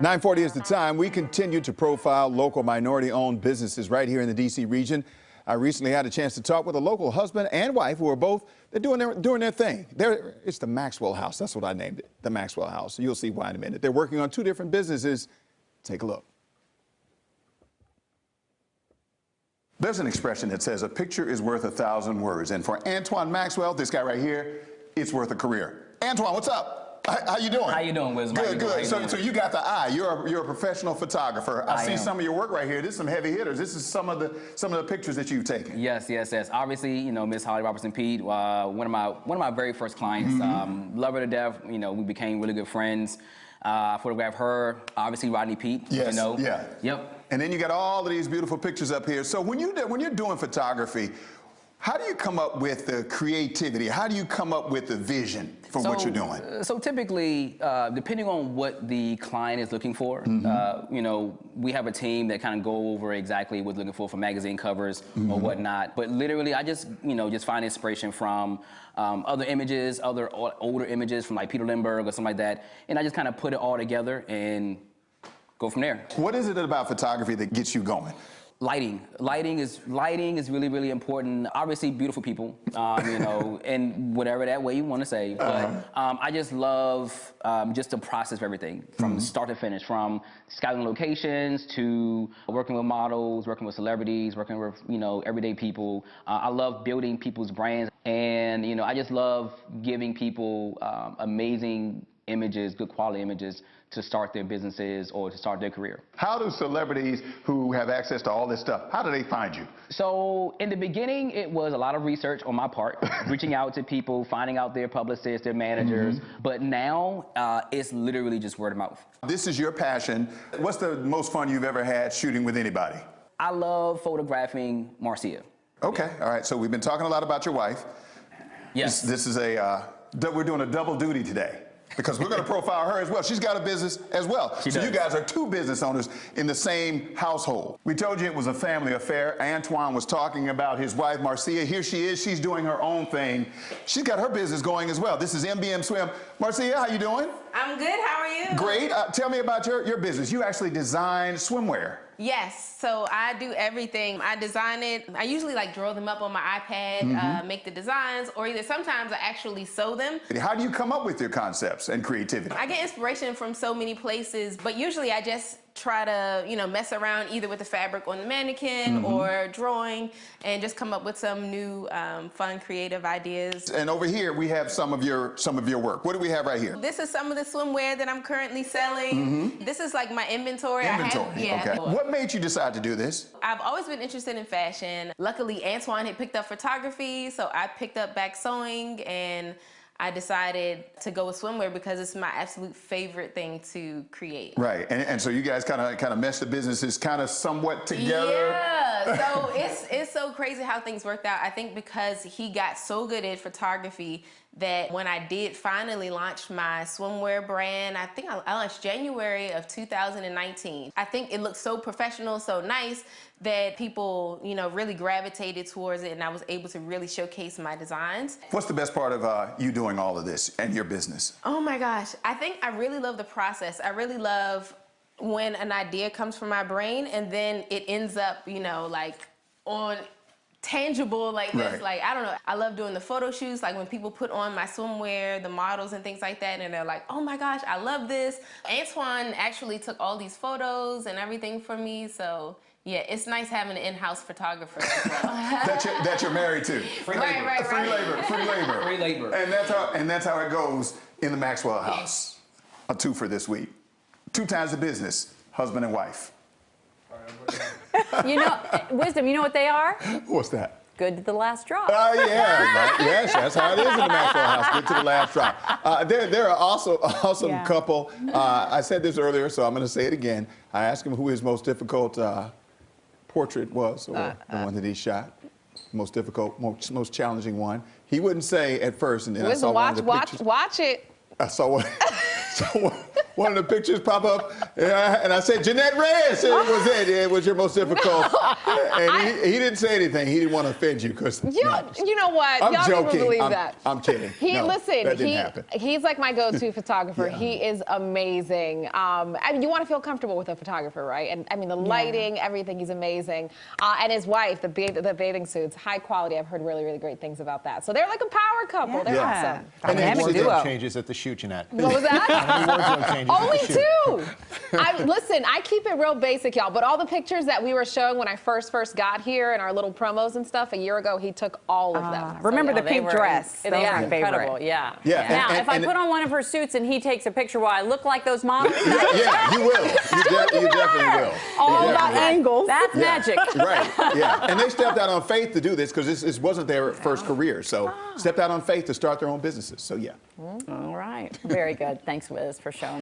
9:40 is the time. We continue to profile local minority-owned businesses right here in the D.C. region. I recently had a chance to talk with a local husband and wife who are both doing their thing. It's the Maxwell House. That's what I named it, the Maxwell House. You'll see why in a minute. They're working on two different businesses. Take a look. There's an expression that says a picture is worth 1,000 words. And for Antoine Maxwell, this guy right here, it's worth a career. Antoine, what's up? How you doing? How you doing, Wisdom? Good, good. So you got the eye. You're a professional photographer. I see some of your work right here. This is some heavy hitters. This is some of the pictures that you've taken. Yes. Obviously, you know, Miss Holly Robertson Pete, one of my very first clients. Love her to death. You know, we became really good friends. Photographed her, obviously Rodney Peete. Yes. You know. Yeah. Yep. And then you got all of these beautiful pictures up here. So when you're doing photography, how do you come up with the creativity? How do you come up with the vision for what you're doing? So typically, depending on what the client is looking for, you know, we have a team that kind of go over exactly what's looking for magazine covers or whatnot. But literally, I just, you know, just find inspiration from other images, other older images from like Peter Lindbergh or something like that, and I just kind of put it all together and go from there. What is it about photography that gets you going? Lighting is really, really important. Obviously, beautiful people, you know, in whatever that way you want to say. But I just love just the process of everything, from start to finish, from scouting locations to working with models, working with celebrities, working with, you know, everyday people. I love building people's brands, and you know, I just love giving people amazing images, good quality images, to start their businesses or to start their career. How do celebrities who have access to all this stuff, how do they find you? So in the beginning, it was a lot of research on my part, reaching out to people, finding out their publicists, their managers. But now it's literally just word of mouth. This is your passion. What's the most fun you've ever had shooting with anybody? I love photographing Marcia. Okay, all right, so we've been talking a lot about your wife. Yes. This is we're doing a double duty today, because we're going to profile her as well. She's got a business as well. So you guys are two business owners in the same household. We told you it was a family affair. Antoine was talking about his wife, Marcia. Here she is. She's doing her own thing. She's got her business going as well. This is MBM Swim. Marcia, how you doing? I'm good. How are you? Great. Tell me about your business. You actually design swimwear. Yes, so I do everything. I design it. I usually like draw them up on my iPad, make the designs, or either sometimes I actually sew them. How do you come up with your concepts and creativity? I get inspiration from so many places, but usually I just try to, you know, mess around either with the fabric on the mannequin or drawing and just come up with some new fun, creative ideas. And over here we have some of your work. What do we have right here? This is some of the swimwear that I'm currently selling. This is like my inventory. Okay. What made you decide to do this? I've always been interested in fashion. Luckily, Antoine had picked up photography, so I picked up back sewing, and I decided to go with swimwear because it's my absolute favorite thing to create. Right, and so you guys kind of mesh the businesses kind of somewhat together. Yeah, so it's so crazy how things worked out. I think because he got so good at photography that when I did finally launch my swimwear brand, I think I launched January of 2019. I think it looked so professional, so nice, that people, you know, really gravitated towards it, and I was able to really showcase my designs. What's the best part of you doing all of this and your business? Oh my gosh, I think I really love the process. I really love when an idea comes from my brain and then it ends up, you know, like on tangible like this. Like, I don't know, I love doing the photo shoots, like when people put on my swimwear, the models and things like that, and they're like, oh my gosh, I love this. Antoine actually took all these photos and everything for me, so yeah, it's nice having an in-house photographer as well. that you're married to. Free labor. Right. Free labor. Free labor. And that's how it goes in the Maxwell House. A twofer this week. 2 times the business, husband and wife. You know, Wisdom, you know what they are? What's that? Good to the last drop. Yeah, yes, that's how it is in the Maxwell House. Good to the last drop. They're an awesome couple. I said this earlier, so I'm going to say it again. I asked him who his most difficult portrait was, or the one that he shot. Most difficult, most challenging one. He wouldn't say at first, and then Wisdom, I saw one of the pictures. watch it. I saw one. one of the pictures pop up, and I said, Jeanette Reyes, it was your most difficult. And he didn't say anything. He didn't want to offend you because. You know what? I'm Y'all joking. don't believe that. I'm kidding. That didn't happen. He's like my go-to photographer. Yeah. He is amazing. I mean, you want to feel comfortable with a photographer, right? And I mean, the lighting, everything, he's amazing. And his wife, the bathing suits, high quality. I've heard really, really great things about that. So they're like a power couple. They're awesome. And then Dynamic duo. wardrobe changes at the shoot, Jeanette. What was that? How many wardrobe changes at Only the shoot? 2. Listen, I keep it real basic, y'all. But all the pictures that we were showing when I first got here and our little promos and stuff a year ago, he took all of them. Remember the they pink were- dress? They Those were are incredible. favorite. Yeah. Yeah. Now, and- if I and- put on one of her suits and he takes a picture, will I look like those models? Yeah, you will. You definitely will. All You about definitely will. angles. That's Yeah. magic. Right, yeah. And they stepped out on faith to do this because this wasn't their first career. So stepped out on faith to start their own businesses. So yeah. All right. Very good. Thanks, Wiz, for showing.